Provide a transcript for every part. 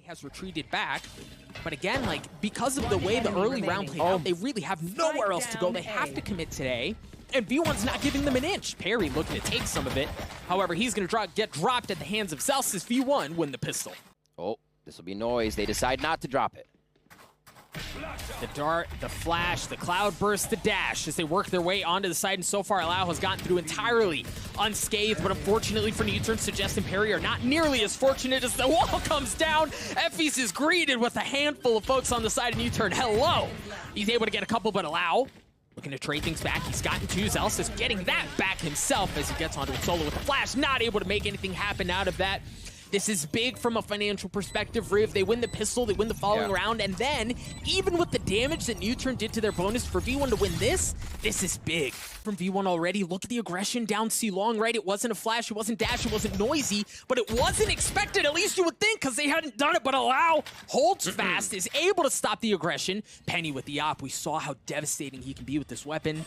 has retreated back. But again, like, because of the way the early round played out, they really have nowhere else to go. They have to commit today. And V1's not giving them an inch. Peri looking to take some of it. However, he's going to get dropped at the hands of Zellsis. V1 win the pistol. Oh, this will be noise. They decide not to drop it. The dart, the flash, the cloud burst, the dash as they work their way onto the side. And so far, Lau has gotten through entirely unscathed. But unfortunately for Nuturn, Suggest and Peri are not nearly as fortunate as the wall comes down. effys is greeted with a handful of folks on the side of Nuturn. Hello! He's able to get a couple, but Lau looking to trade things back. He's gotten two. Zellsis getting that back himself as he gets onto it solo with the flash. Not able to make anything happen out of that. This is big from a financial perspective, Riv. They win the pistol, they win the following round, and then, even with the damage that Nuturn did to their bonus for V1 to win this is big. From V1 already, look at the aggression down C long, right? It wasn't a flash, it wasn't dash, it wasn't noisy, but it wasn't expected, at least you would think, because they hadn't done it, but Lau holds fast, is able to stop the aggression. Penny with the op, we saw how devastating he can be with this weapon.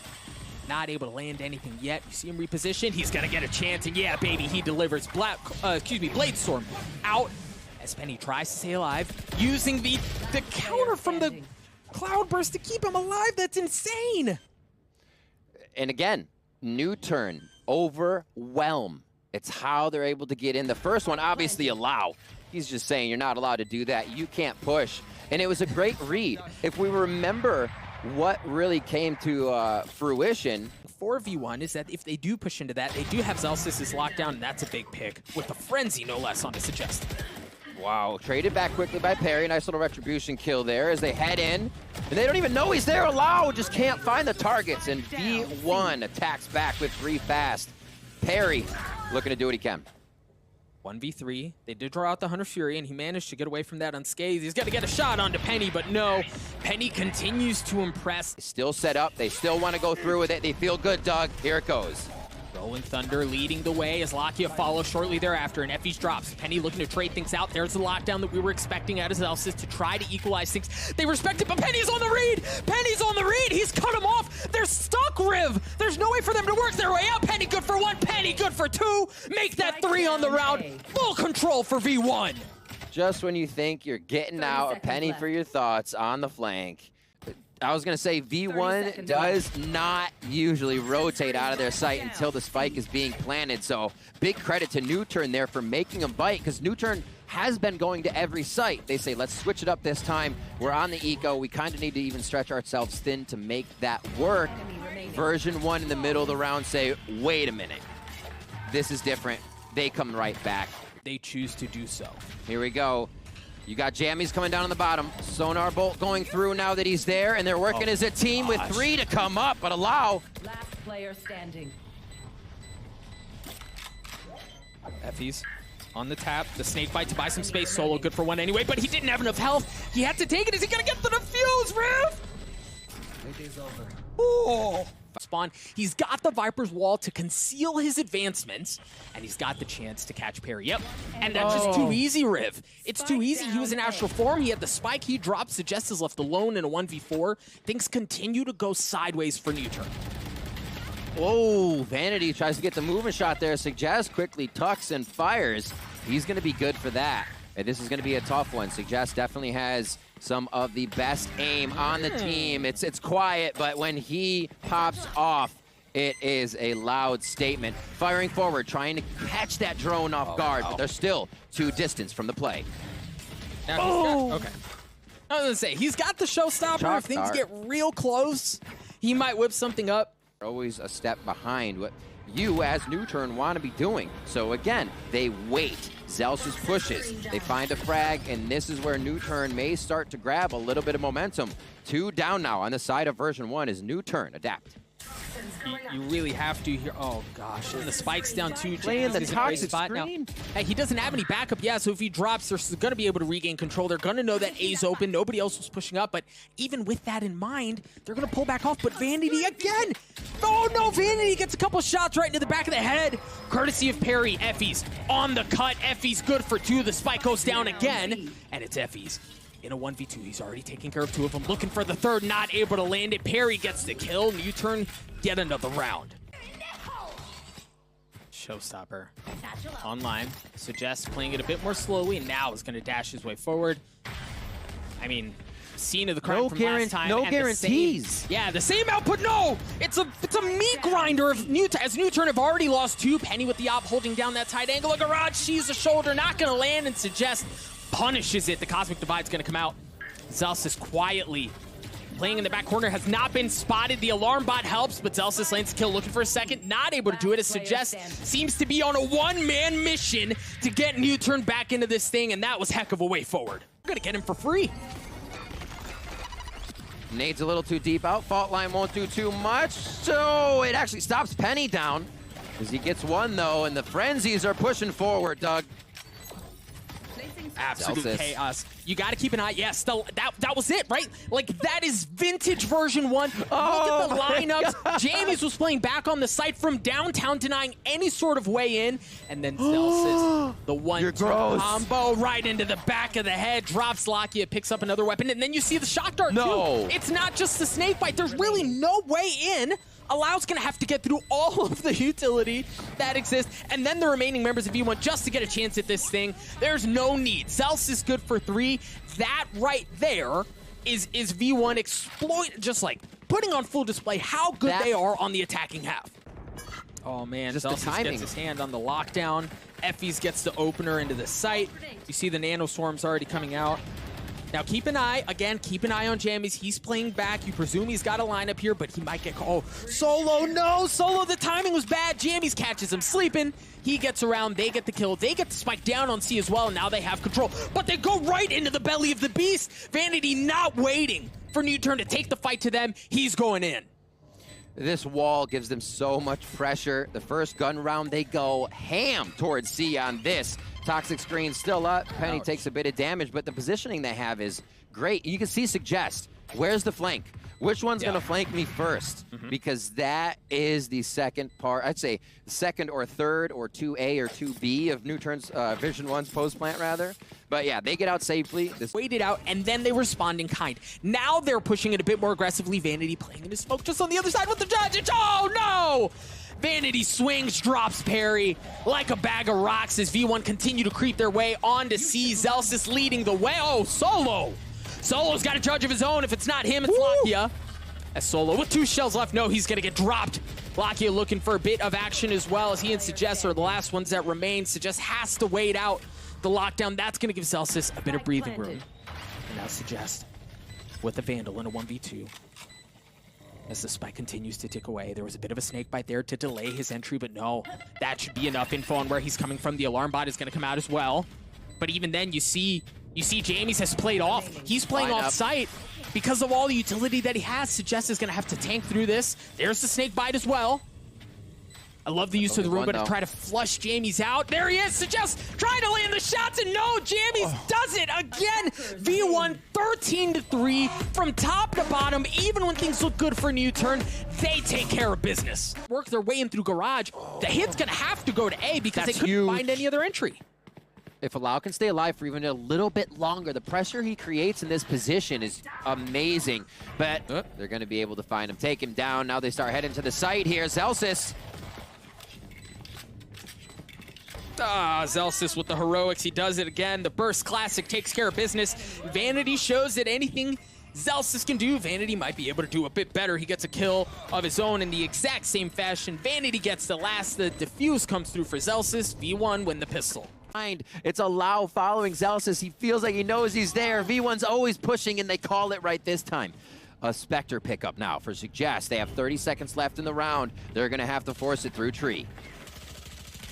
Not able to land anything yet. You see him reposition. He's gonna get a chance, and yeah, baby, he delivers. Blade Storm out as Penny tries to stay alive, using the counter from the Cloud Burst to keep him alive. That's insane. And again, Nuturn, overwhelm. It's how they're able to get in. The first one, obviously, Lau. He's just saying you're not allowed to do that. You can't push. And it was a great read. If we remember what really came to fruition for V1 is that if they do push into that, they do have Zellsis' lockdown, and that's a big pick, with the Frenzy no less on to Suggest. Wow, traded back quickly by Peri. Nice little retribution kill there as they head in. And they don't even know he's there. Lau just can't find the targets, and V1 attacks back with 3 fast. Peri looking to do what he can. 1v3. They did draw out the Hunter Fury, and he managed to get away from that unscathed. He's got to get a shot onto Penny, but no. Penny continues to impress. Still set up. They still want to go through with it. They feel good, Doug. Here it goes. Rolling Thunder leading the way as Lakia follows shortly thereafter, and effys drops. Penny looking to trade things out. There's the lockdown that we were expecting out of Zellsis to try to equalize things. They respect it, but Penny's on the read! Penny's on the read! He's cut him off! They're stuck, Riv! There's no way for them to work their way out! Penny good for 1, Penny good for 2! Make that 3 on the round! Full control for V1! Just when you think you're getting out, a Penny for your thoughts on the flank. I was going to say V1 does not usually rotate out of their sight until the spike is being planted. So big credit to Nuturn there for making them bite, because Nuturn has been going to every site. They say, let's switch it up this time. We're on the eco. We kind of need to even stretch ourselves thin to make that work. Version 1 in the middle of the round say, wait a minute. This is different. They come right back. They choose to do so. Here we go. You got jammyz coming down on the bottom. Sonar Bolt going through now that he's there, and they're working as a team with 3 to come up, but Lau. Last player standing. effys on the tap. The snake bite to buy some space. Solo good for 1 anyway, but he didn't have enough health. He had to take it. Is he gonna get the defuse, Riv? It is over. Oh. Spawn. He's got the Viper's wall to conceal his advancements, and he's got the chance to catch Peri. Yep, and that's just too easy, Riv. It's too easy. He was in astral form. He had the spike. He dropped. Suggest is left alone in a 1v4. Things continue to go sideways for Nuturn. Whoa, Vanity tries to get the movement shot there. Suggest quickly tucks and fires. He's going to be good for that. And this is going to be a tough one. Suggest definitely has some of the best aim on the team. It's quiet, but when he pops off, it is a loud statement. Firing forward, trying to catch that drone off guard, but they're still 2 distance from the play. Now okay. I was going to say, he's got the showstopper. If things get real close, he might whip something up. Always a step behind what you as Nuturn want to be doing. So again, they wait. Zellsis pushes. They find a frag, and this is where Nuturn may start to grab a little bit of momentum. 2 down now on the side of version 1 is Nuturn. Adapt. You really have to here. Oh gosh, and the spike's down 2. Playing the toxic spot now. Hey, he doesn't have any backup. Yeah, so if he drops, they're going to be able to regain control. They're going to know that A's open. Nobody else was pushing up, but even with that in mind, they're going to pull back off. But Vanity again. Oh no, Vanity gets a couple shots right into the back of the head. Courtesy of Peri. effys on the cut. effys good for 2. The spike goes down again, and it's effys. In a 1v2, he's already taking care of 2 of them. Looking for the 3rd, not able to land it. Peri gets the kill. Nuturn get another round. Showstopper online. Suggests playing it a bit more slowly, and now is going to dash his way forward. I mean, scene of the crime from last time. No guarantees. The same output. No, it's a meat grinder of Nuturn. As Nuturn have already lost 2. Penny with the op holding down that tight angle. A garage sees the shoulder, not going to land, and Suggest punishes it. The Cosmic Divide's going to come out. Zellsis quietly playing in the back corner, has not been spotted. The alarm bot helps, but Zellsis lands the kill, looking for a second. Not able to do it, as Suggest seems to be on a one-man mission to get Nuturn back into this thing, and that was heck of a way forward. We're going to get him for free. Nade's a little too deep out. Fault line won't do too much, so it actually stops Penny down as he gets one, though, and the Frenzies are pushing forward, Doug. Absolute Zellsis. chaos. You got to keep an eye. Yes, that was it, right? Like, that is vintage version 1. Look at the lineups. jammyz was playing back on the site from downtown, denying any sort of way in. And then Zellsis, the one combo right into the back of the head, drops Lakia, picks up another weapon, and then you see the shock dart, too. It's not just the snake bite. There's really no way in. Allow's gonna have to get through all of the utility that exists, and then the remaining members of V1 just to get a chance at this thing. There's no need. Zellsis is good for 3. That right there is V1 just like putting on full display how good they are on the attacking half. Oh man, just Zellsis gets his hand on the lockdown. effys gets the opener into the site. You see the nano swarms already coming out. Now keep an eye, again, keep an eye on jammyz. He's playing back. You presume he's got a lineup here, but he might get called. Oh, Solo, no! Solo, the timing was bad. jammyz catches him sleeping. He gets around, they get the kill. They get the spike down on C as well, and now they have control. But they go right into the belly of the beast. Vanity not waiting for Nuturn to take the fight to them. He's going in. This wall gives them so much pressure. The first gun round, they go ham towards C on this. Toxic screen still up. Penny takes a bit of damage, but the positioning they have is great. You can see Suggest. Where's the flank? Which one's going to flank me first? Because that is the second part. I'd say the second or third or 2A or 2B of Nuturn's Vision 1's post plant, rather. But yeah, they get out safely. Waited out, and then they respond in kind. Now they're pushing it a bit more aggressively. Vanity playing in his smoke just on the other side with the judge. Oh, no! Vanity swings, drops peri like a bag of rocks as V1 continue to creep their way onto C. Zellsis leading the way. Oh, Solo! Solo's got a judge of his own. If it's not him, it's Lakia. As Solo with 2 shells left, no, he's gonna get dropped. Lakia looking for a bit of action as well, as he and Suggest are the last ones that remain. Suggest has to wait out the lockdown. That's gonna give Zellsis a bit of breathing room. And now Suggest with a Vandal in a 1v2. As the spike continues to tick away, there was a bit of a snake bite there to delay his entry, but no, that should be enough info on where he's coming from. The alarm bot is gonna come out as well. But even then, you see jammyz has played off. He's playing off site because of all the utility that he has. Suggest is gonna have to tank through this. There's the snake bite as well. I love the use of the room, but to try to flush jammyz out. There he is, Suggest trying to land the shots, and no, jammyz does it again. V1 13-3 from top to bottom. Even when things look good for Nuturn, they take care of business. Work their way in through garage. The hit's gonna have to go to A because they couldn't find any other entry. If Allow can stay alive for even a little bit longer, the pressure he creates in this position is amazing. But they're going to be able to find him, take him down. Now they start heading to the site here. Zellsis. Zellsis with the heroics. He does it again. The Burst Classic takes care of business. Vanity shows that anything Zellsis can do, Vanity might be able to do a bit better. He gets a kill of his own in the exact same fashion. Vanity gets the last. The defuse comes through for Zellsis. V1 win the pistol. It's Allow following Zellsis. He feels like he knows he's there. V1's always pushing, and they call it right this time. A Spectre pickup now for Suggest. They have 30 seconds left in the round. They're going to have to force it through tree.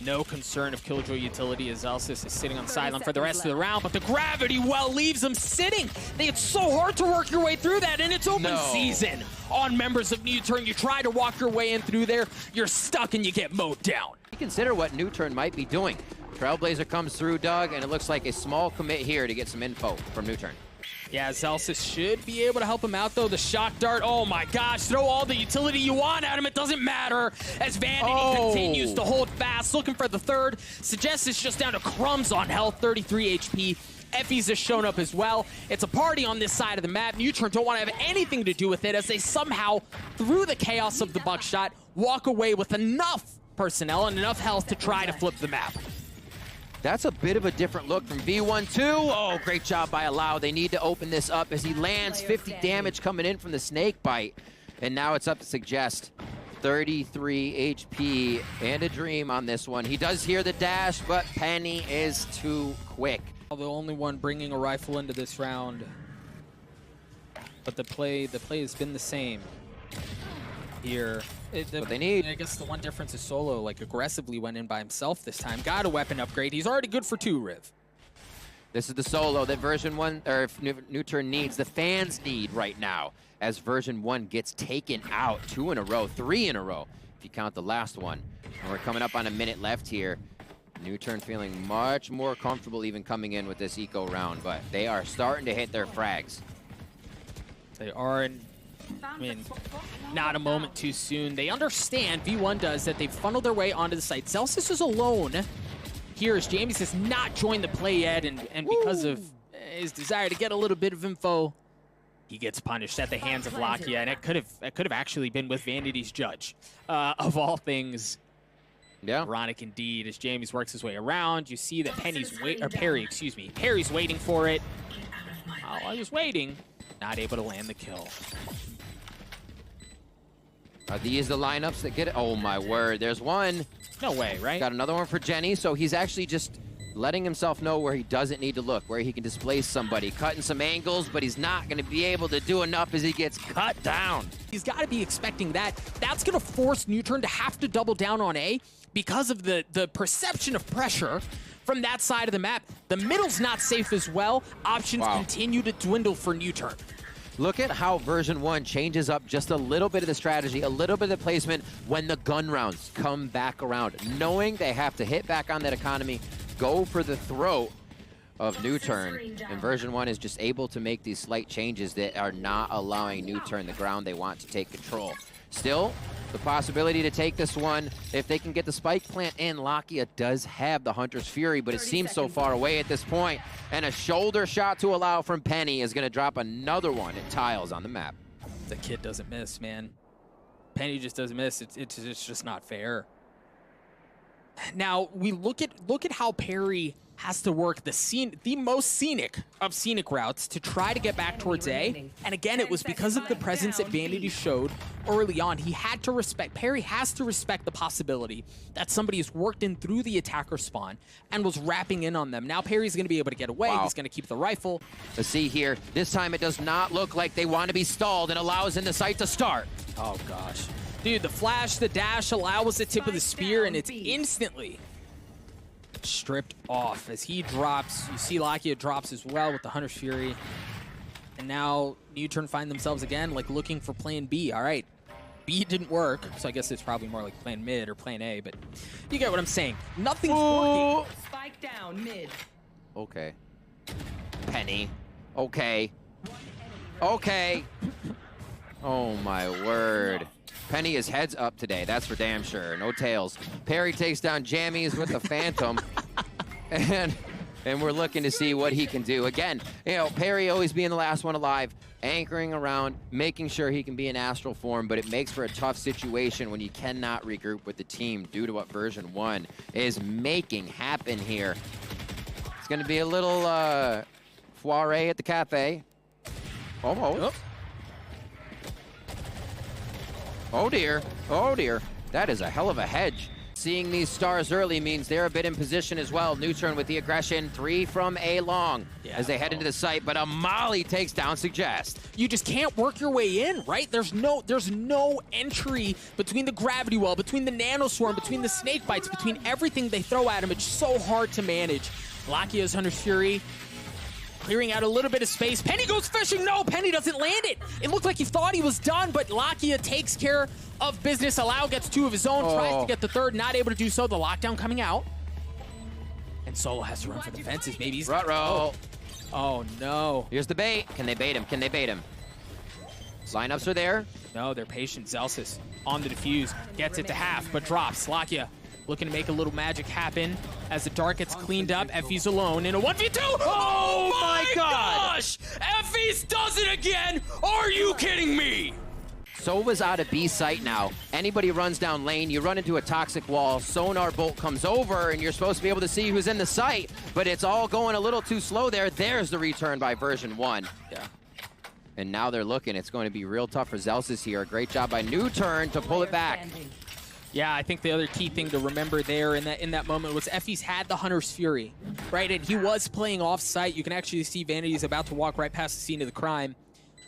No concern of Killjoy utility as Zellsis is sitting on sideline for the rest of the round, but the gravity well leaves him sitting. It's so hard to work your way through that, and it's open season on members of Nuturn. You try to walk your way in through there, you're stuck and you get mowed down. Consider what Nuturn might be doing. Trailblazer comes through, Doug, and it looks like a small commit here to get some info from Nuturn. Yeah, Zellsis should be able to help him out, though. The shock dart, oh my gosh, throw all the utility you want at him, it doesn't matter. As Vanity continues to hold fast, looking for the third. Suggest is just down to crumbs on health, 33 HP. effys has shown up as well. It's a party on this side of the map. Nuturn don't want to have anything to do with it as they somehow, through the chaos of the buckshot, walk away with enough personnel and enough health to try to flip the map. That's a bit of a different look from V1 too. Oh, great job by Allow. They need to open this up as he lands 50 damage coming in from the snake bite. And now it's up to Suggest. 33 HP and a dream on this one. He does hear the dash, but Penny is too quick. The only one bringing a rifle into this round. But the play has been the same here. What they need. I guess the one difference is Solo like aggressively went in by himself this time. Got a weapon upgrade. He's already good for 2, Riv. This is the Solo that version 1 or Nuturn needs. The fans need right now as version 1 gets taken out 2 in a row, 3 in a row if you count the last one. And we're coming up on a minute left here. Nuturn feeling much more comfortable even coming in with this eco round, but they are starting to hit their frags. They are in, I mean, not a moment too soon. They understand, V1 does, that they've funneled their way onto the site. Zellsis is alone here as jammyz has not joined the play yet, and because of his desire to get a little bit of info, he gets punished at the hands of Lakia, and it could have actually been with Vanity's judge. Of all things, yeah, ironic indeed. As jammyz works his way around, you see that Peri's waiting for it. While he was waiting, not able to land the kill. Are these the lineups that get it? Oh my word, there's one. No way, right? Got another one for Jenny, so he's actually just letting himself know where he doesn't need to look, where he can displace somebody, cutting some angles, but he's not going to be able to do enough as he gets cut down. He's got to be expecting that. That's going to force Nuturn to have to double down on A because of the perception of pressure from that side of the map. The middle's not safe as well. Options continue to dwindle for Nuturn. Look at how version 1 changes up just a little bit of the strategy, a little bit of the placement when the gun rounds come back around. Knowing they have to hit back on that economy, go for the throat of Nuturn. And version 1 is just able to make these slight changes that are not allowing Nuturn the ground they want to take control. Still, the possibility to take this one, if they can get the spike plant in. Lakia does have the Hunter's Fury, but it seems so far away at this point. And a shoulder shot to Allow from Penny is going to drop another one at tiles on the map. The kid doesn't miss, man. Penny just doesn't miss. It's just not fair. Now, we look at how Peri has to work the most scenic of scenic routes to try to get back towards A. And again, it was because of the presence that Vanity showed early on. Peri has to respect the possibility that somebody has worked in through the attacker spawn and was wrapping in on them. Now Peri's going to be able to get away. He's going to keep the rifle. Let's see here. This time it does not look like they want to be stalled and allows in the site to start. Oh, gosh. Dude, the flash, the dash, Allow was the tip of the spear, and it's instantly stripped off as he drops. You see Lakia drops as well with the Hunter's Fury. And now Nuturn find themselves again like looking for plan B. All right, B didn't work, so I guess it's probably more like plan mid or plan A, but you get what I'm saying. Nothing's working. Spike down mid. Okay. Penny. Okay. Okay. Oh my word. Penny is heads up today, that's for damn sure. No tails. Peri takes down jammyz with the Phantom. and we're looking to see what he can do. Again, you know, Peri always being the last one alive, anchoring around, making sure he can be in astral form, but it makes for a tough situation when you cannot regroup with the team due to what version 1 is making happen here. It's gonna be a little foire at the cafe. Almost. Oh. Oh dear, oh dear. That is a hell of a hedge. Seeing these stars early means they're a bit in position as well. Nuturn with the aggression, 3 from A long as they head into the site, but a molly takes down Suggest. You just can't work your way in, right? There's no entry between the gravity well, between the nano swarm, between the snake bites, between everything they throw at him. It's so hard to manage. Lakia's Hunter's Fury clearing out a little bit of space. Penny goes fishing. No, Penny doesn't land it. It looked like he thought he was done, but Lakia takes care of business. Allow gets 2 of his own, tries to get the 3rd, not able to do so. The lockdown coming out. And Solo has to run for the fences. Maybe he's... Oh, no. Here's the bait. Can they bait him? Can they bait him? Lineups are there. No, they're patient. Zellsis on the defuse. Gets it to half, but drops. Lakia looking to make a little magic happen as the dark gets cleaned up. Effys alone in a 1v2. Oh my gosh! Effys does it again! Are you kidding me? Sova's out of B site now. Anybody runs down lane, you run into a toxic wall, sonar bolt comes over, and you're supposed to be able to see who's in the site, but it's all going a little too slow there. There's the return by VERSION1. Yeah. And now they're looking. It's going to be real tough for Zellsis here. A great job by Nuturn to pull it back. Yeah, I think the other key thing to remember there in that moment was effys had the Hunter's Fury, right? And he was playing off-site. You can actually see Vanity's about to walk right past the scene of the crime.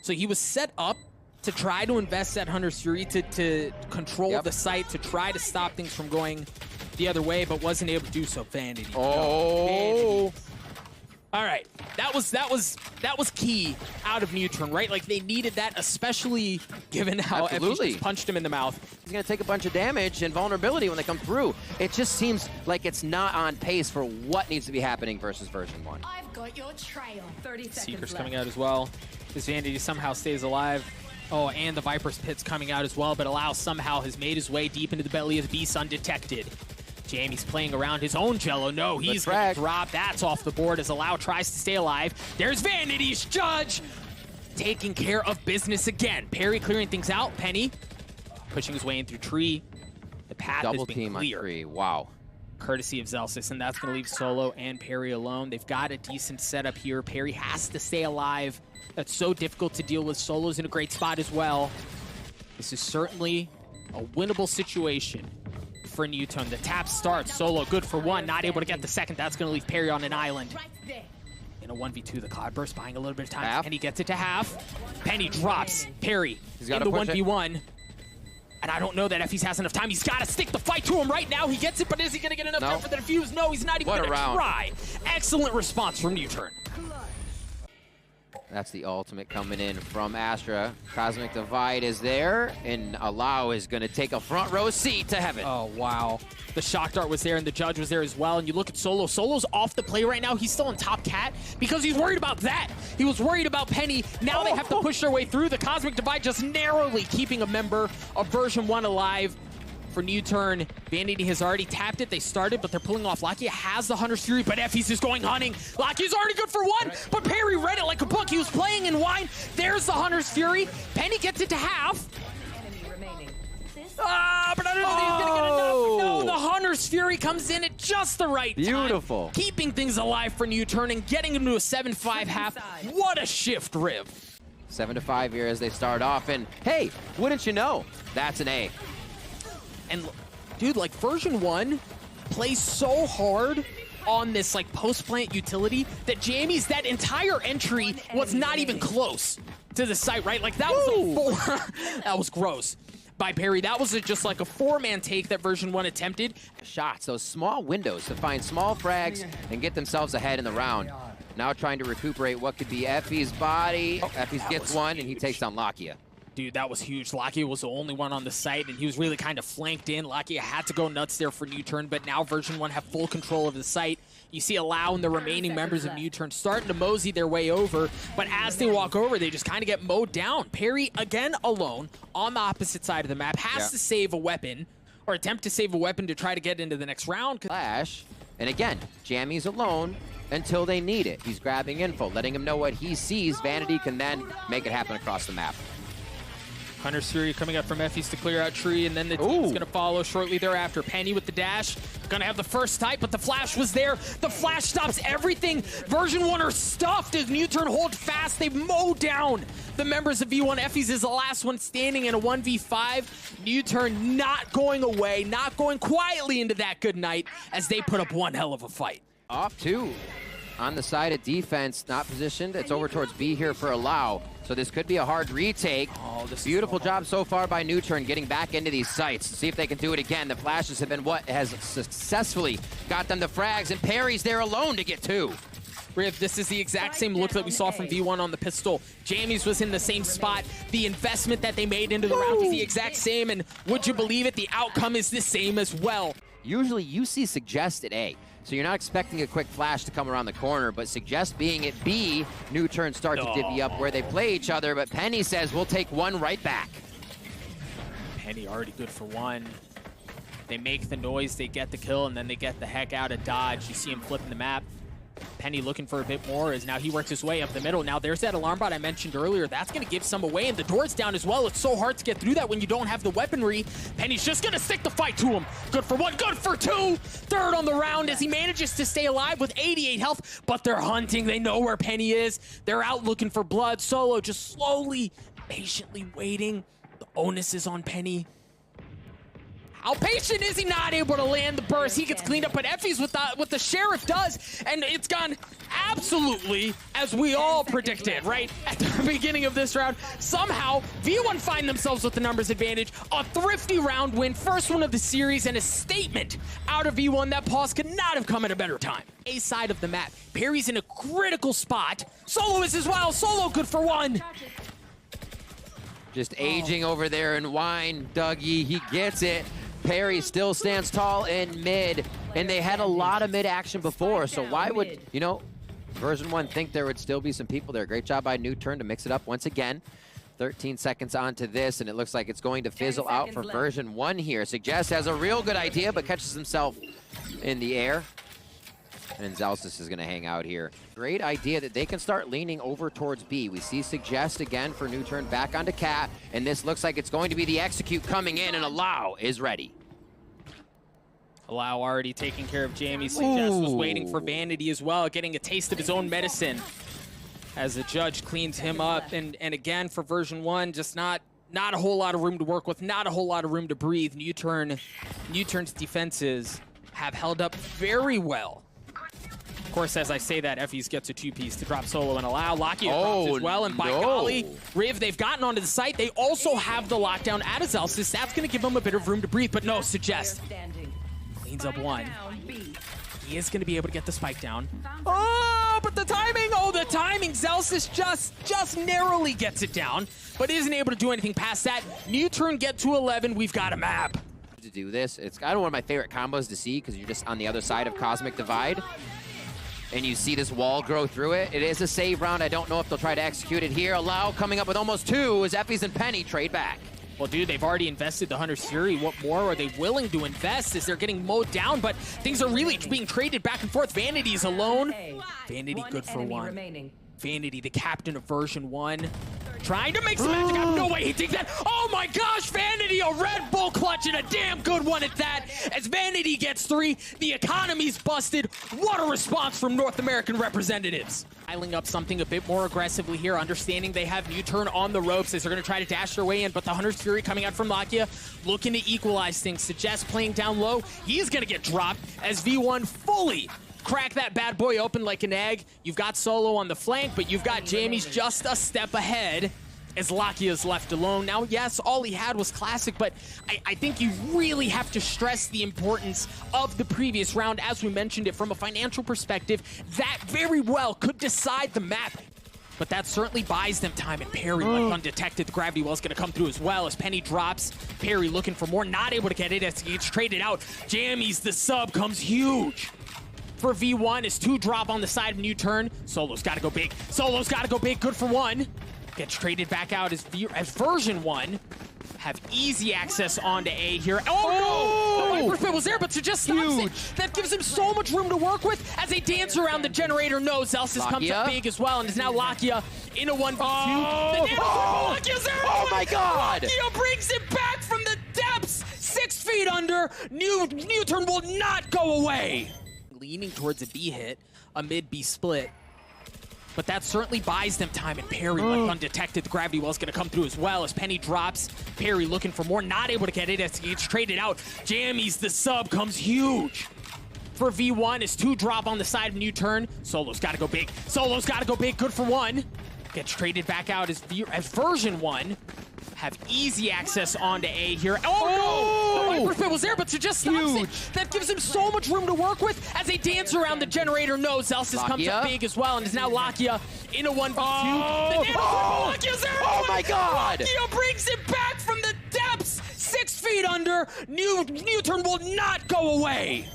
So he was set up to try to invest that Hunter's Fury to control the site, to try to stop things from going the other way, but wasn't able to do so. Vanity. Oh. Vanity. All right, that was key out of Nuturn, right? Like they needed that, especially given how effys just punched him in the mouth. He's gonna take a bunch of damage and vulnerability when they come through. It just seems like it's not on pace for what needs to be happening versus VERSION1. I've got your trail. 30 seconds Seeker's left. coming out as well. This Vanity somehow stays alive. Oh, and the Viper's Pit's coming out as well, but Allow somehow has made his way deep into the belly of the beast undetected. Jammyz playing around his own Jello. No, he's going to drop. That's off the board as Allow tries to stay alive. There's Vanity's Judge taking care of business again. Peri clearing things out. Penny pushing his way in through tree. The path has been clear. On tree. Wow. Courtesy of Zellsis, and that's going to leave Solo and Peri alone. They've got a decent setup here. Peri has to stay alive. That's so difficult to deal with. Solo's in a great spot as well. This is certainly a winnable situation for Nuturn. The tap starts. Solo good for one, not able to get the second. That's going to leave Peri on an island. In a 1v2, the Cloudburst buying a little bit of time. Penny gets it to half. Penny drops. Peri in the 1v1. And I don't know that effys has enough time. He's got to stick the fight to him right now. He gets it, but is he going to get enough time for the defuse? No, he's not even going to try. Excellent response from Nuturn. That's the ultimate coming in from Astra. Cosmic Divide is there, and Allow is going to take a front row seat to heaven. Oh, wow. The shock dart was there, and the Judge was there as well. And you look at Solo. Solo's off the play right now. He's still on top cat because he's worried about that. He was worried about Penny. Now they have to push their way through. The Cosmic Divide just narrowly keeping a member of VERSION1 alive. For Nuturn, Vanity has already tapped it. They started, but they're pulling off. Lakia has the Hunter's Fury, but effys is going hunting. Lakia's already good for one, but Peri read it like a book. He was playing in wine. There's the Hunter's Fury. Penny gets it to half. But I don't know if he's going to get enough. No, the Hunter's Fury comes in at just the right time. Beautiful. Keeping things alive for Nuturn and getting him to a 7-5 half. What a shift, Riv. 7-5 here as they start off, and hey, wouldn't you know, that's an A. And dude, like VERSION1 plays so hard on this like post-plant utility that jammyz, that entire entry was not even close to the site, right? Like that was a four. That was gross by Peri. That was just like a four-man take that VERSION1 attempted. Shots, those small windows to find small frags and get themselves ahead in the round. Now trying to recuperate what could be effys' body. effys gets one, and he takes down Lakia. Dude, that was huge. Lakia was the only one on the site, and he was really kind of flanked in. Lakia had to go nuts there for Nuturn, but now VERSION1 have full control of the site. You see Allow and the remaining members of Nuturn starting to mosey their way over, but as they walk over, they just kind of get mowed down. Peri, again, alone, on the opposite side of the map, has to save a weapon, or attempt to save a weapon to try to get into the next round. Flash, and again, jammyz alone until they need it. He's grabbing info, letting him know what he sees. Vanity can then make it happen across the map. Hunter's Fury coming up from effys to clear out tree, and then the team's going to follow shortly thereafter. Penny with the dash, going to have the first type, but the flash was there. The flash stops everything. VERSION1 are stuffed as Nuturn hold fast. They've mowed down the members of V1. effys is the last one standing in a 1v5. Nuturn not going away, not going quietly into that good night as they put up one hell of a fight. Off two on the side of defense, not positioned. It's over towards B here for Allow. So this could be a hard retake. This beautiful job so far by Nuturn getting back into these sites. See if they can do it again. The flashes have been what has successfully got them the frags, and Peri's there alone to get two. Riv, this is the exact same look that we saw from V1 on the pistol. jammyz was in the same spot. The investment that they made into the round is the exact same, and would you believe it, the outcome is the same as well. Usually you see suggested A. So you're not expecting a quick flash to come around the corner, but suggest being at B, Nuturn start to divvy up where they play each other, but Penny says we'll take one right back. Penny already good for one. They make the noise, they get the kill, and then they get the heck out of dodge. You see him flipping the map. Penny looking for a bit more as now he works his way up the middle. Now there's that alarm bot I mentioned earlier. That's going to give some away, and the door's down as well. It's so hard to get through that when you don't have the weaponry. Penny's just going to stick the fight to him. Good for one, good for two. Third on the round as he manages to stay alive with 88 health, but they're hunting. They know where Penny is. They're out looking for blood. Solo just slowly, patiently waiting. The onus is on Penny. How patient is he? Not able to land the burst. He gets cleaned up, but effys with the Sheriff does, and it's gone absolutely as we all predicted, right? At the beginning of this round, somehow, V1 find themselves with the numbers advantage. A thrifty round win, first one of the series, and a statement out of V1 that pause could not have come at a better time. A side of the map, Peri's in a critical spot. Solo is as well. Solo good for one. Just aging over there in wine, Dougie, he gets it. Peri still stands tall in mid, and they had a lot of mid action before, so why would, you know, version 1 think there would still be some people there? Great job by Nuturn to mix it up once again. 13 seconds onto this, and it looks like it's going to fizzle out for version 1 here. Suggest has a real good idea, but catches himself in the air. And Zellsis is going to hang out here. Great idea that they can start leaning over towards B. We see Suggest again for Nuturn back onto Cat, and this looks like it's going to be the execute coming in, and Allow is ready. Allow already taking care of jammyz. Suggest was waiting for Vanity as well, getting a taste of his own medicine as the judge cleans him up. And again, for version 1, just not a whole lot of room to work with, not a whole lot of room to breathe. Nuturn's defenses have held up very well. Of course, as I say that, effys gets a 2-piece to drop Solo and Allow. Lakia drops as well, and by golly, Riv, they've gotten onto the site. They also have the lockdown out of Zellsis. That's going to give them a bit of room to breathe, but no, Suggest cleans up one. He is going to be able to get the spike down. Oh, but the timing! Oh, the timing! Zellsis just narrowly gets it down, but isn't able to do anything past that. Nuturn get to 11. We've got a map. To do this, it's kind of one of my favorite combos to see because you're just on the other side of Cosmic Divide. And you see this wall grow through it. It is a save round. I don't know if they'll try to execute it here. Allow coming up with almost 2 as effys and Penny trade back. Well, dude, they've already invested the Hunter's Fury. What more are they willing to invest as they're getting mowed down? But things are really being traded back and forth. Vanity is alone. Vanity good for one. Vanity, the captain of version 1. Trying to make some magic. I have no way he takes that. Oh my gosh, Vanity, a Red Bull clutch and a damn good one at that. As Vanity gets 3, the economy's busted. What a response from North American representatives. Piling up something a bit more aggressively here, understanding they have Nuturn on the ropes as they're going to try to dash their way in, but the Hunter's Fury coming out from Lakia, looking to equalize things. Suggest playing down low. He's going to get dropped as V1 fully crack that bad boy open like an egg. You've got Solo on the flank, but you've got jammyz just a step ahead as Lakia is left alone. Now, yes, all he had was classic, but I think you really have to stress the importance of the previous round. As we mentioned it, from a financial perspective, that very well could decide the map. But that certainly buys them time, and Peri, like undetected, the gravity well's gonna come through as well as Penny drops. Peri looking for more, not able to get it as he gets traded out. jammyz, the sub, comes huge for V1 as 2 drop on the side of Nuturn. Solo's gotta go big. Solo's gotta go big, good for 1. Gets traded back out as version 1 have easy access onto A here. Oh no! The Viper Fit was there, but Suggest stops it. That gives him so much room to work with as they dance around the generator. No, Zellsis comes up big as well, and is now Lakia in a 1v2. The Lakia's there! Oh my god! Lakia brings it back from the depths! 6 feet under. Nuturn will not go away. Leaning towards a B hit, a mid-B split. But that certainly buys them time, and Peri, like undetected, the gravity well's gonna come through as well as Penny drops. Peri looking for more, not able to get it as he gets traded out. jammyz, the sub, comes huge for V1 as 2 drop on the side of Nuturn. Solo's gotta go big. Solo's gotta go big, good for 1. Gets traded back out as version 1 have easy access onto A here. Oh no! The Viper Fit was there, but Suggest stops it. That gives him so much room to work with as they dance around the generator. No, Zellsis comes up big as well, and is now Lakia in a 1v2. Lakia's there! Oh my god! Lakia brings it back from the depths! 6 feet under. Nuturn will not go away.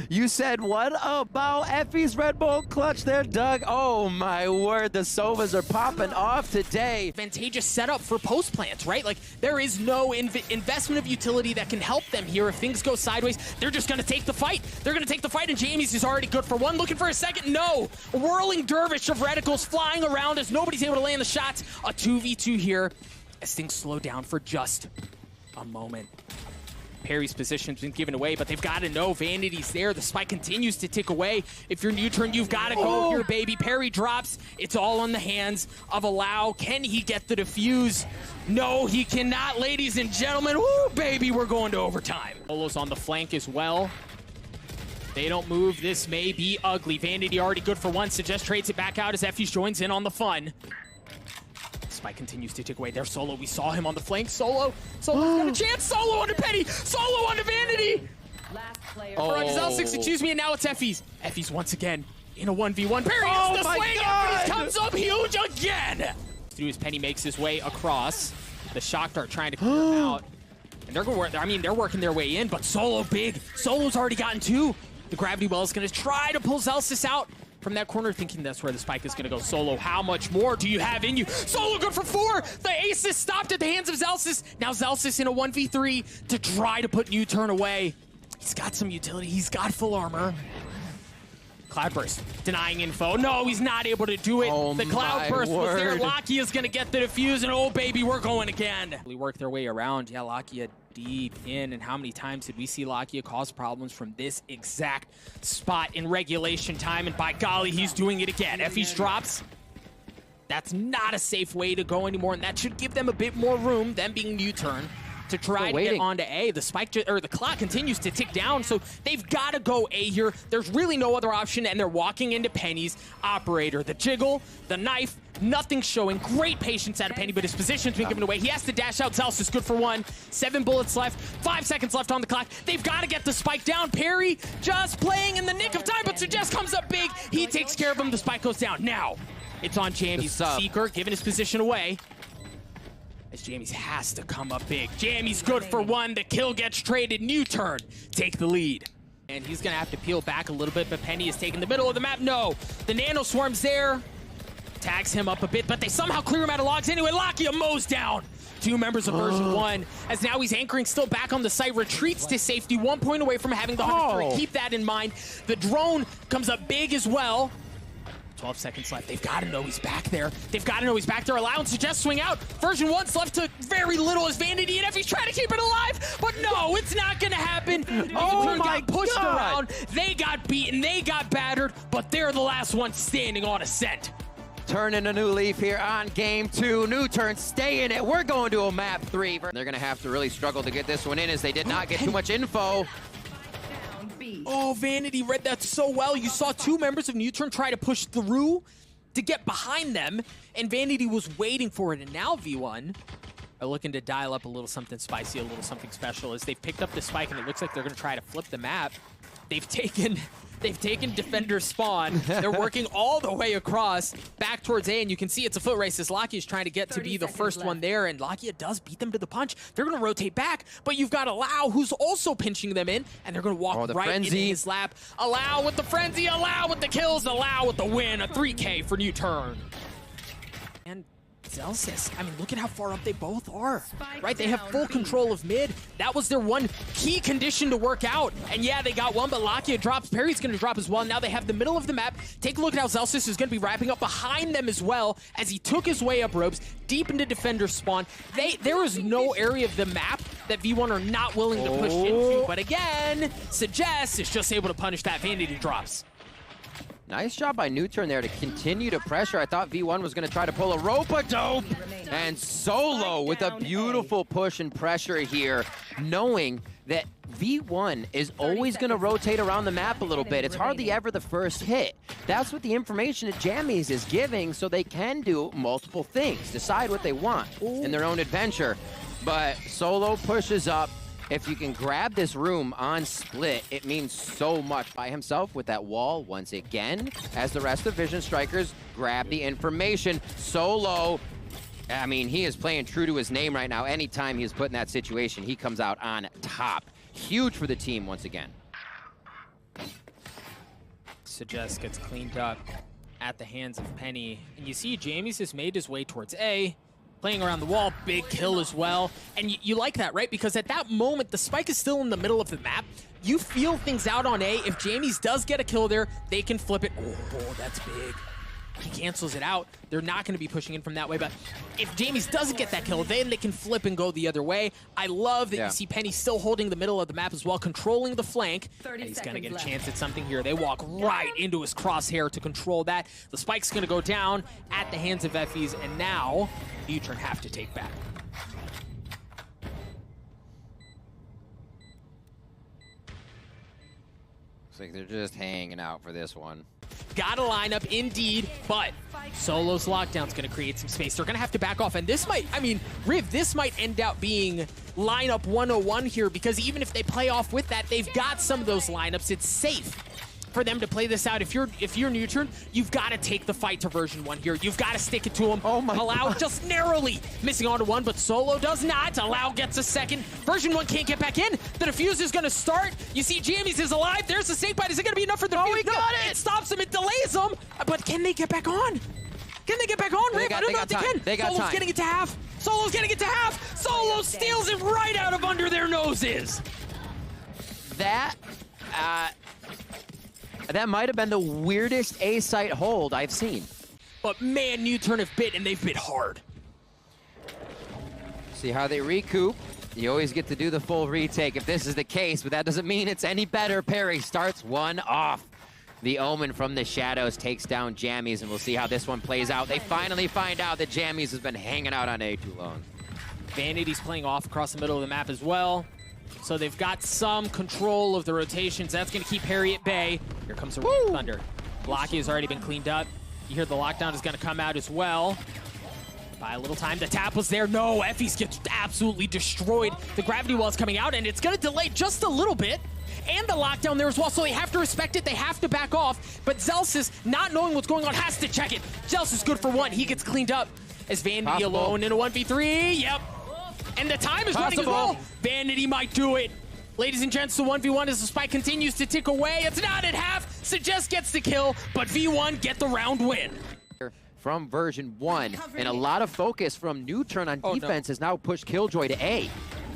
You said what about effys Red Bull clutch there, Doug? Oh my word, the Sovas are popping off today. Advantageous setup for post plants, right? Like, there is no investment of utility that can help them here. If things go sideways, they're just gonna take the fight. They're gonna take the fight, and jammyz is already good for one. Looking for a second, no. A whirling dervish of reticles flying around as nobody's able to land the shots. A 2v2 here as things slow down for just a moment. Peri's position's been given away, but they've got to know Vanity's there. The spike continues to tick away. If you're Nuturn, you've got to go here, baby. Peri drops. It's all on the hands of Allow. Can he get the defuse? No, he cannot, ladies and gentlemen. Woo, baby, we're going to overtime. Solo's on the flank as well. They don't move. This may be ugly. Vanity already good for one. Suggest trades it back out as effys joins in on the fun. Spike continues to tick away. There's Solo. We saw him on the flank. Solo's got a chance. Solo onto Penny. Solo onto Vanity. Last player. Or onto Zellsis, excuse me, and now it's effys. Effys once again in a 1v1. Peri gets the swing. Effys comes up huge again. Through his Penny makes his way across. The shock dart trying to clear him out. And they're going to work. I mean, they're working their way in, but Solo big. Solo's already gotten two. The gravity well is going to try to pull Zellsis out from that corner, thinking that's where the spike is going to go. Solo, how much more do you have in you? Solo good for 4. The ace is stopped at the hands of Zellsis. Now Zellsis in a 1v3 to try to put Nuturn away. He's got some utility. He's got full armor. Cloudburst denying info. No, he's not able to do it. Oh, the Cloudburst was there. Lakia is going to get the defuse, and oh, baby, we're going again. We work their way around. Yeah, Lakia deep in, and how many times did we see Lakia cause problems from this exact spot in regulation time? And by golly, he's doing it again. effys drops. That's not a safe way to go anymore, and that should give them a bit more room, them being Nuturn, to try to get onto A. The spike or the clock continues to tick down, so they've got to go A here. There's really no other option, and they're walking into Penny's operator. The jiggle, the knife, nothing showing. Great patience out of Penny, but his position's been given away. He has to dash out. Zellsis good for 1. 7 bullets left. 5 seconds left on the clock. They've got to get the spike down. Peri just playing in the nick of time, but Suggest comes up big. He takes care of him. The spike goes down. Now, it's on jammyz. Seeker giving his position away. As jammyz has to come up big. jammyz good for 1. The kill gets traded. Nuturn take the lead. And he's going to have to peel back a little bit, but Penny is taking the middle of the map. No, the nano swarm's there. Tags him up a bit, but they somehow clear him out of logs anyway. Lakia mows down 2 members of version 1, as now he's anchoring still back on the site, retreats to safety, 1 point away from having the 100. Keep that in mind. The drone comes up big as well. 12 seconds left. They've got to know he's back there. They've got to know he's back there. Allowing Suggest swing out. Version 1's left to very little as Vanity and effys trying to keep it alive, but no, it's not going to happen. Oh my God. Pushed around. They got beaten. They got battered, but they're the last one standing on ascent. Turning a new leaf here on game 2. Nuturn stay in it. We're going to a map 3. They're going to have to really struggle to get this one in, as they did not get too much info. Oh, Vanity read that so well. You saw 2 members of Nuturn try to push through to get behind them, and Vanity was waiting for it. And now V1 are looking to dial up a little something spicy, a little something special, as they've picked up the spike, and it looks like they're going to try to flip the map. They've taken defender spawn. They're working all the way across back towards A, and you can see it's a foot race as Lakia is trying to get to be the first one there, and Lakia does beat them to the punch. They're going to rotate back, but you've got Allow, who's also pinching them in, and they're going to walk right into his lap. Allow with the frenzy, Allow with the kills, Allow with the win. A 3K for Nuturn. And Zellsis, I mean, look at how far up they both are, right? They have full control of mid. That was their one key condition to work out. And yeah, they got one, but Lakia drops. Peri's going to drop as well. Now they have the middle of the map. Take a look at how Zellsis is going to be wrapping up behind them as well, as he took his way up ropes, deep into defender spawn. There is no area of the map that V1 are not willing to push into. But again, Suggest is just able to punish that. Vanity drops. Nice job by Nuturn there to continue to pressure. I thought V1 was going to try to pull a rope-a-dope. And Solo with a beautiful push and pressure here, knowing that V1 is always going to rotate around the map a little bit. It's hardly ever the first hit. That's what the information that jammyz is giving, so they can do multiple things, decide what they want in their own adventure. But Solo pushes up. If you can grab this room on split, it means so much. By himself with that wall once again, as the rest of Vision Strikers grab the information. Solo, I mean, he is playing true to his name right now. Anytime he is put in that situation, he comes out on top. Huge for the team once again. Suggest gets cleaned up at the hands of Penny. And you see jammyz has made his way towards A, playing around the wall, big kill as well. And you like that, right? Because at that moment, the spike is still in the middle of the map. You feel things out on A. If jammyz does get a kill there, they can flip it. Oh, that's big. He cancels it out. They're not going to be pushing in from that way, but if jammyz doesn't get that kill, then they can flip and go the other way. I love that you see Penny still holding the middle of the map as well, controlling the flank. And he's going to get a chance at something here. They walk right into his crosshair to control that. The spike's going to go down at the hands of effys, and now Nuturn have to take back. Looks like they're just hanging out for this one. Got a lineup indeed, but Solo's lockdown's gonna create some space. They're gonna have to back off, and this might, I mean, Riv, this might end up being lineup 101 here, because even if they play off with that, they've got some of those lineups. It's safe for them to play this out. If you're Nuturn, you've got to take the fight to version 1 here. You've got to stick it to him. Oh my Allow God. just narrowly missing onto one, but Solo does not. Allow gets a second. Version 1 can't get back in. The defuse is going to start. You see jammyz is alive. There's the snake bite. Is it going to be enough for the defuse? He got it! It stops him. It delays him. But can they get back on? Can they get back on, Riv? I don't know if they can. They got Solo's time. getting it to half. Solo's getting it to half. Solo steals it right out of under their noses. That might have been the weirdest A-site hold I've seen. But man, Nuturn have bit, and they've bit hard. See how they recoup. You always get to do the full retake if this is the case, but that doesn't mean it's any better. Peri starts one off. The Omen from the shadows takes down jammyz, and we'll see how this one plays out. They finally find out that jammyz has been hanging out on A too long. Vanity's playing off across the middle of the map as well. So they've got some control of the rotations. That's going to keep Peri at bay. Here comes a Thunder. Lakia has already been cleaned up. You hear the lockdown is going to come out as well. Buy a little time. The tap was there. No, effys gets absolutely destroyed. The gravity wall's coming out, and it's going to delay just a little bit. And the lockdown there as well, so they have to respect it. They have to back off. But Zellsis, not knowing what's going on, has to check it. Zellsis good for one. He gets cleaned up as Vanity alone in a 1v3. Yep. And the time is running as well. Vanity might do it. Ladies and gents, the 1v1 as the spike continues to tick away. It's not at half. Suggest gets the kill, but V1 get the round win. From version 1, and a lot of focus from Nuturn on defense has now pushed Killjoy to A.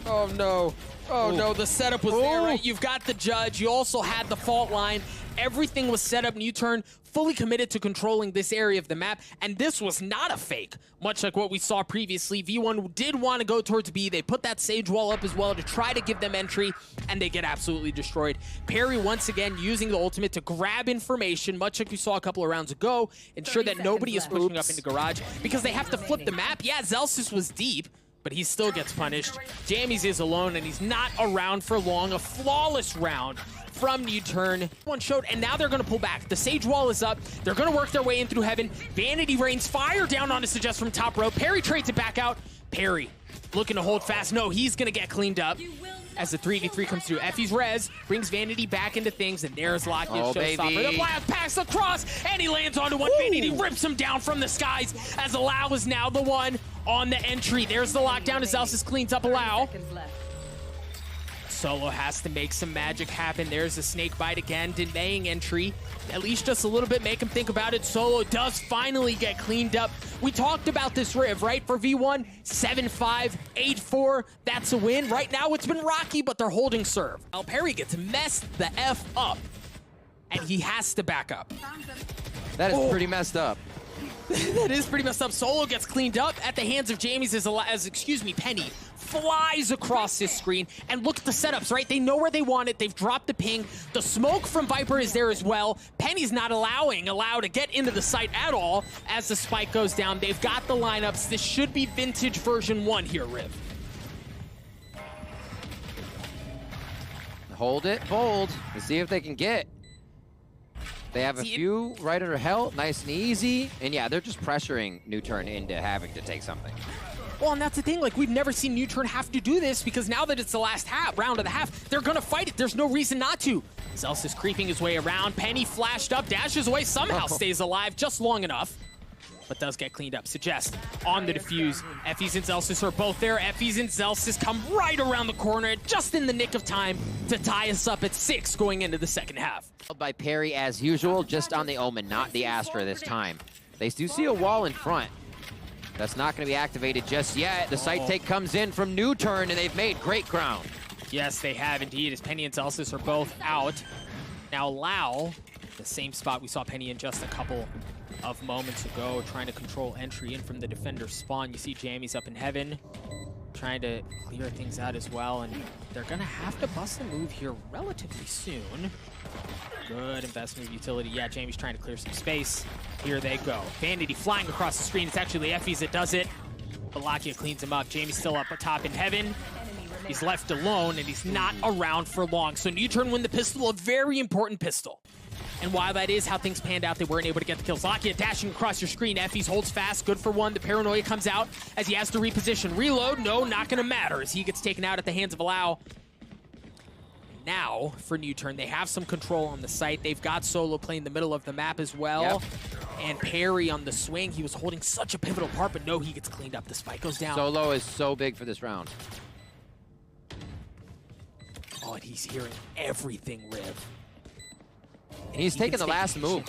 Oh no. Oh no, the setup was there, right? You've got the judge. You also had the fault line. Everything was set up. Nuturn fully committed to controlling this area of the map, and this was not a fake. Much like what we saw previously, V1 did want to go towards B. They put that sage wall up as well to try to give them entry, and they get absolutely destroyed. Peri once again using the ultimate to grab information, much like we saw a couple of rounds ago, ensure that nobody is pushing up into garage, because they have to flip the map. Yeah, Zellsis was deep, but he still gets punished. jammyz is alone, and he's not around for long. A flawless round from Nuturn. One showed, and now they're going to pull back. The Sage Wall is up. They're going to work their way in through heaven. Vanity rains fire down on to Suggest from top row. Peri trades it back out. Peri looking to hold fast. No, he's going to get cleaned up as the 3v3 comes through. Effys res brings Vanity back into things, and there's Lakia showstopper. The blast pass across, and he lands onto one. Vanity rips him down from the skies as Allow is now the one on the entry. There's the lockdown as Zellsis cleans up Allow. Solo has to make some magic happen. There's a snake bite again, delaying entry. At least just a little bit, make him think about it. Solo does finally get cleaned up. We talked about this Riv, right? For V1, 7-5, 8-4, that's a win. Right now it's been rocky, but they're holding serve. Now Peri gets messed the F up, and he has to back up. That is pretty messed up. That is pretty messed up. Solo gets cleaned up at the hands of jammyz as Penny flies across this screen. And look at the setups, right? They know where they want it. They've dropped the ping. The smoke from Viper is there as well. Penny's not allowed to get into the site at all as the spike goes down. They've got the lineups. This should be vintage version 1 here, Riv. Hold it, bold. Let's see if they can get. They have a few right under health, nice and easy. And yeah, they're just pressuring Nuturn into having to take something. Well, and that's the thing, like, we've never seen Nuturn have to do this, because now that it's the last round of the half, they're gonna fight it. There's no reason not to. Zellsis creeping his way around. Penny flashed up, dashes away, somehow stays alive just long enough. but does get cleaned up. Suggest on the defuse. Effys and Zellsis are both there. Effys and Zellsis come right around the corner, just in the nick of time to tie us up at 6 going into the second half. By Peri as usual, just on the Omen, not the Astra this time. They do see a wall in front. That's not going to be activated just yet. The site take comes in from Nuturn, and they've made great ground. Yes, they have indeed, as Penny and Zellsis are both out. Now Lau, the same spot we saw Penny in just a couple of moments ago, trying to control entry in from the defender spawn. You see jammyz up in heaven, trying to clear things out as well, and they're gonna have to bust a move here relatively soon. Good investment of utility. Yeah, jammyz trying to clear some space. Here they go. Vanity flying across the screen. It's actually effys that does it, but Lakia cleans him up. jammyz still up atop in heaven. He's left alone, and he's not around for long. So Nuturn win the pistol, a very important pistol. And while that is how things panned out, they weren't able to get the kills. Lakia dashing across your screen. effys holds fast, good for one. The paranoia comes out as he has to reposition. Reload, no, not gonna matter as he gets taken out at the hands of Lau. Now, for Nuturn, they have some control on the site. They've got Solo playing the middle of the map as well. Yep. And Peri on the swing. He was holding such a pivotal part, but no, he gets cleaned up. The spike goes down. Solo is so big for this round. Oh, and he's hearing everything, Riv. He's taking the last move.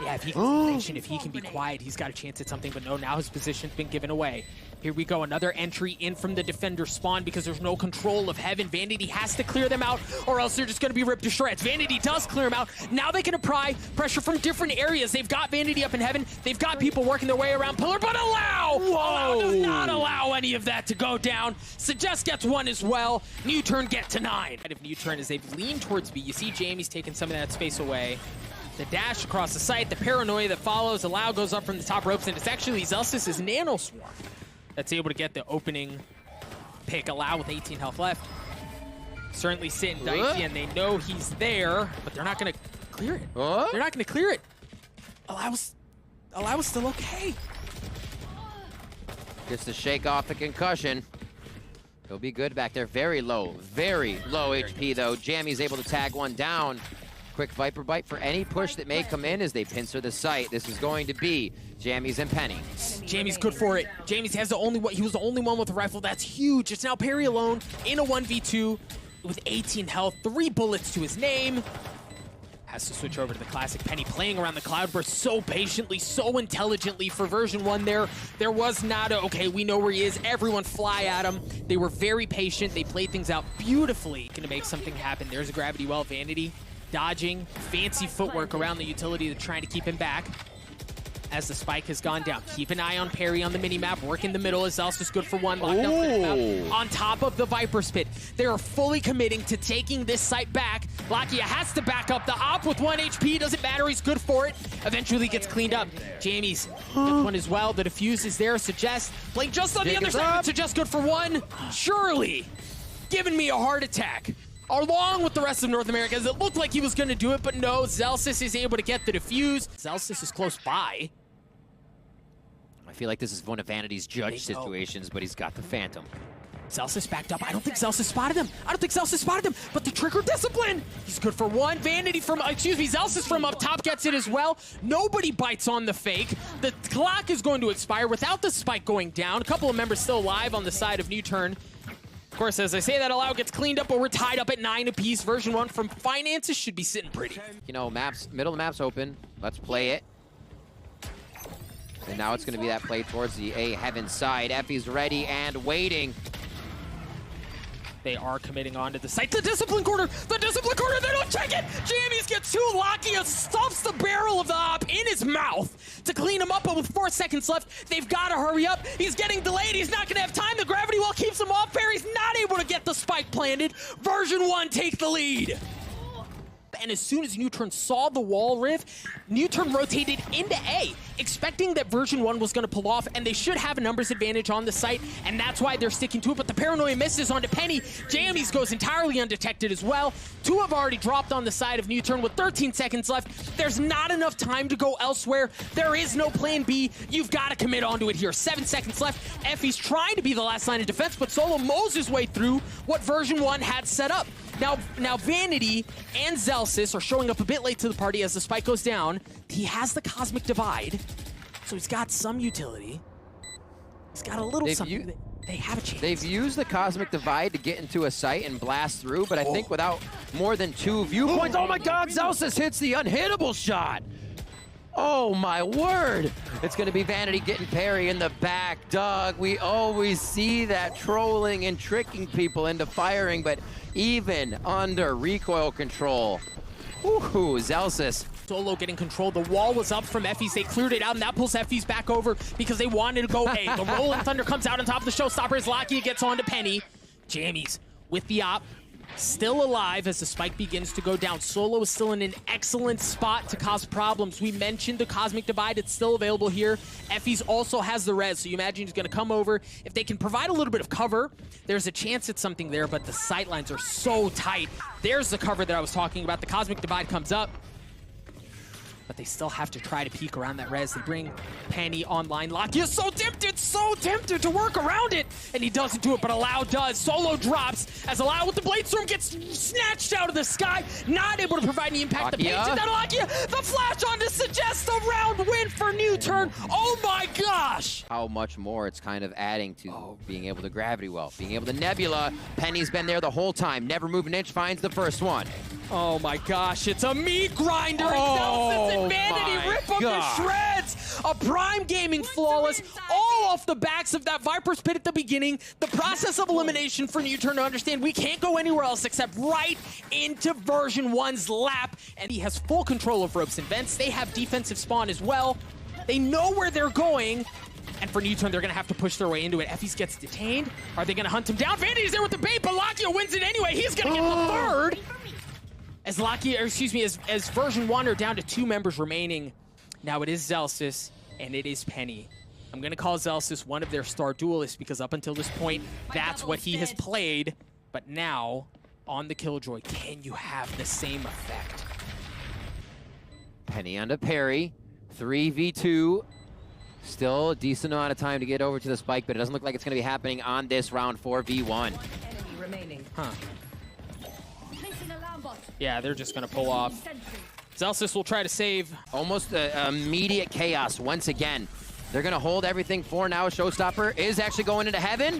Yeah, if he can patient, if he can be quiet, he's got a chance at something, but no, now his position's been given away. Here we go, another entry in from the defender spawn because there's no control of heaven. Vanity has to clear them out or else they're just gonna be ripped to shreds. Vanity does clear them out. Now they can apply pressure from different areas. They've got Vanity up in heaven. They've got people working their way around pillar, but Allow does not allow any of that to go down. Suggest gets one as well. Nuturn get to 9. If Nuturn, as they've leaned towards B, you see jammyz taking some of that space away. The dash across the site, the paranoia that follows. Allow goes up from the top ropes, and it's actually Zellsis' nano swarm that's able to get the opening pick. Allow with 18 health left. Certainly sitting dicey, and they know he's there, but they're not going to clear it. They're not going to clear it. Allow's still okay. Gets to shake off the concussion. He'll be good back there. Very low HP, though. jammyz able to tag one down. Quick Viper Bite for any push that may come in as they pincer the site. This is going to be jammyz and Penny. jammyz good for it. jammyz has he was the only one with a rifle. That's huge. It's now Peri alone in a 1v2 with 18 health, 3 bullets to his name. Has to switch over to the classic. Penny playing around the cloudburst so patiently, so intelligently for version 1 there. There was not a, okay, we know where he is, everyone fly at him. They were very patient. They played things out beautifully. Gonna make something happen. There's a gravity well. Vanity dodging, fancy footwork around the utility to trying to keep him back as the spike has gone down. Keep an eye on Peri on the minimap. Work in the middle as Zellsis good for one. On top of the Viper Spit. They are fully committing to taking this site back. Lakia has to back up. The op with 1 HP. Doesn't matter. He's good for it. Eventually gets cleaned up. jammyz gets one as well. The defuse is there. Suggest playing just on the other side. Suggest good for one. Surely giving me a heart attack. Along with the rest of North America, as it looked like he was going to do it, but no, Zellsis is able to get the defuse. Zellsis is close by. I feel like this is one of Vanity's judge situations, but he's got the Phantom. Zellsis backed up. I don't think Zellsis spotted him. But the trigger discipline. He's good for one. Vanity from, Zellsis from up top gets it as well. Nobody bites on the fake. The clock is going to expire without the spike going down. A couple of members still alive on the side of Nuturn. Of course, as I say that, Allow gets cleaned up, but we're tied up at 9 apiece. Version 1 from Finances should be sitting pretty. You know, middle of the map's open. Let's play it. And now it's going to be that play towards the A heaven side. effys ready and waiting. They are committing onto the site. The discipline corner, they don't check it. jammyz gets 2. Lakia stuffs the barrel of the op in his mouth to clean him up, but with 4 seconds left, they've got to hurry up. He's getting delayed. He's not going to have time. The gravity well keeps him off. Peri's not able to get the spike planted. Version 1 take the lead. And as soon as Nuturn saw the wall riff, Nuturn rotated into A, expecting that version 1 was going to pull off, and they should have a numbers advantage on the site, and that's why they're sticking to it. But the paranoia misses onto Penny. jammyz goes entirely undetected as well. 2 have already dropped on the side of Nuturn with 13 seconds left. There's not enough time to go elsewhere. There is no plan B. You've got to commit onto it here. 7 seconds left. effys trying to be the last line of defense, but Solo mows his way through what version 1 had set up. Now Vanity and Zellsis are showing up a bit late to the party as the spike goes down. He has the Cosmic Divide. So he's got some utility. He's got a little something. They have a chance. They've used the Cosmic Divide to get into a site and blast through, but I think without more than 2 viewpoints, oh my God, Zellsis hits the unhittable shot. Oh my word. It's gonna be Vanity getting Peri in the back. Doug, we always see that trolling and tricking people into firing, but even under recoil control, woohoo, Zellsis. Solo getting control. The wall was up from effys. They cleared it out, and that pulls effys back over because they wanted to go A. The Rolling Thunder comes out on top of the showstopper as Lakia gets on to Penny. jammyz with the op. Still alive as the spike begins to go down. Solo is still in an excellent spot to cause problems. We mentioned the Cosmic Divide. It's still available here. effys also has the res, so you imagine he's going to come over. If they can provide a little bit of cover, there's a chance at something there, but the sightlines are so tight. There's the cover that I was talking about. The Cosmic Divide comes up, but they still have to try to peek around that res. They bring Penny online. Lakia is so tempted to work around it, and he doesn't do it, but Allow does. Solo drops as Allow with the Blade Storm gets snatched out of the sky, not able to provide any impact. The paint down Lakia, the flash on to suggest a round win for Nuturn. Oh my gosh! How much more it's kind of adding to being able to gravity well, being able to nebula. Penny's been there the whole time, never move an inch, finds the first one. Oh my gosh, it's a meat grinder. Zellsis and Vanity rip them to shreds. A Prime Gaming flawless, all off the backs of that Viper's Pit at the beginning. The process of elimination for Nuturn to understand we can't go anywhere else except right into version 1's lap. And he has full control of ropes and vents. They have defensive spawn as well. They know where they're going. And for Nuturn, they're going to have to push their way into it. effys gets detained. Are they going to hunt him down? Vanity's there with the bait, but Lakia wins it anyway. He's going to get the third. As Lakia, or excuse me, as version 1 are down to 2 members remaining. Now it is Zellsis and it is Penny. I'm gonna call Zellsis one of their star duelists because up until this point, that's what he has played. But now, on the Killjoy, can you have the same effect? Penny onto Peri, 3v2. Still a decent amount of time to get over to the spike, but it doesn't look like it's gonna be happening on this round 4v1. Enemy remaining. Huh. Yeah, they're just gonna pull off. Zellsis will try to save. Almost immediate chaos once again. They're gonna hold everything for now. Showstopper is actually going into heaven.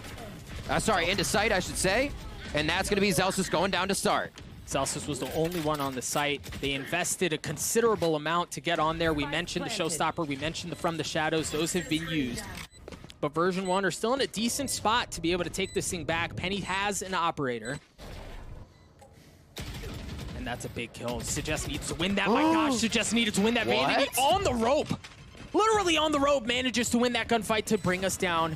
Sorry, into sight, I should say. And that's gonna be Zellsis going down to start. Zellsis was the only one on the site. They invested a considerable amount to get on there. We mentioned the Showstopper, we mentioned the From the Shadows. Those have been used. But version 1 are still in a decent spot to be able to take this thing back. Penny has an operator. That's a big kill. Suggest needs to win that. My gosh, Suggest needed to win that. Vanity on the rope. Literally on the rope, manages to win that gunfight to bring us down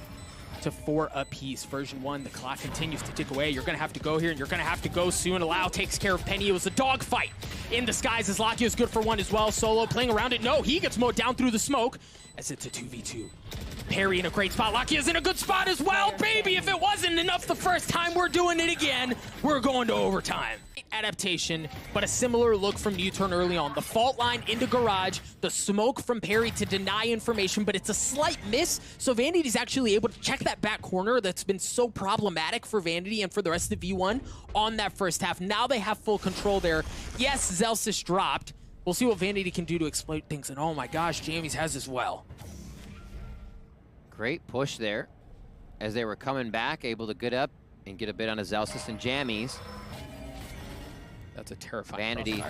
to 4 apiece. Version 1, the clock continues to tick away. You're going to have to go here, and you're going to have to go soon. Allow takes care of Penny. It was a dogfight in disguise as Lakia is good for 1 as well. Solo playing around it. No, he gets mowed down through the smoke as it's a 2v2. Peri in a great spot. Lakia's in a good spot as well. Baby, if it wasn't enough the first time, we're doing it again. We're going to overtime. Adaptation, but a similar look from Nuturn early on. The fault line into garage, the smoke from Peri to deny information, but it's a slight miss, so Vanity's actually able to check that back corner that's been so problematic for Vanity and for the rest of V1 on that first half. Now they have full control there. Yes, Zellsis dropped. We'll see what Vanity can do to exploit things, and oh my gosh, jammyz has as well. Great push there as they were coming back, able to get up and get a bit on a Zellsis and jammyz. That's a terrifying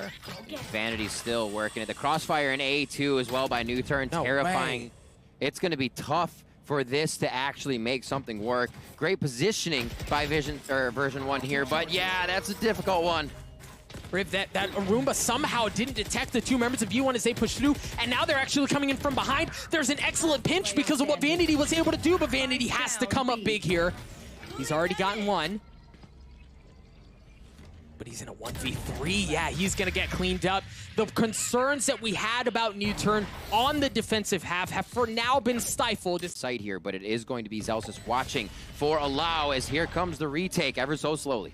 Vanity's still working it. The crossfire in A2 as well by Nuturn, terrifying. Way. It's going to be tough for this to actually make something work. Great positioning by version 1 here, but yeah, that's a difficult one. Riv, that Arumba somehow didn't detect the 2 members of V1 as they pushed through, and now they're actually coming in from behind. There's an excellent pinch because of what Vanity was able to do, but Vanity has to come up big here. He's already gotten 1. But he's in a 1v3. Yeah, he's gonna get cleaned up. The concerns that we had about Nuturn on the defensive half have for now been stifled. Site here, but it is going to be Zellsis watching for Allow as here comes the retake ever so slowly.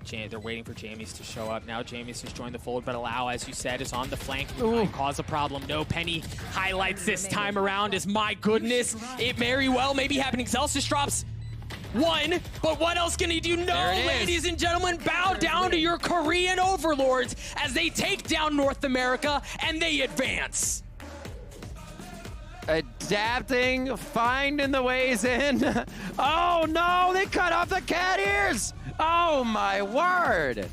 They're waiting for jammyz to show up. Now jammyz has joined the fold, but Allow, as you said, is on the flank. Might cause a problem. No, Penny highlights this time around as, my goodness, it very well may be happening. Zellsis drops 1, but what else can he do? No, ladies and gentlemen, bow down to your Korean overlords as they take down North America and they advance. Adapting, finding the ways in. Oh no, they cut off the cat ears! Oh my word!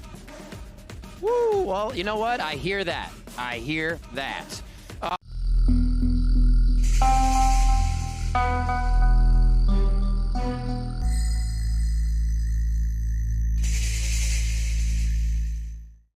Woo, well, you know what? I hear that. I hear that.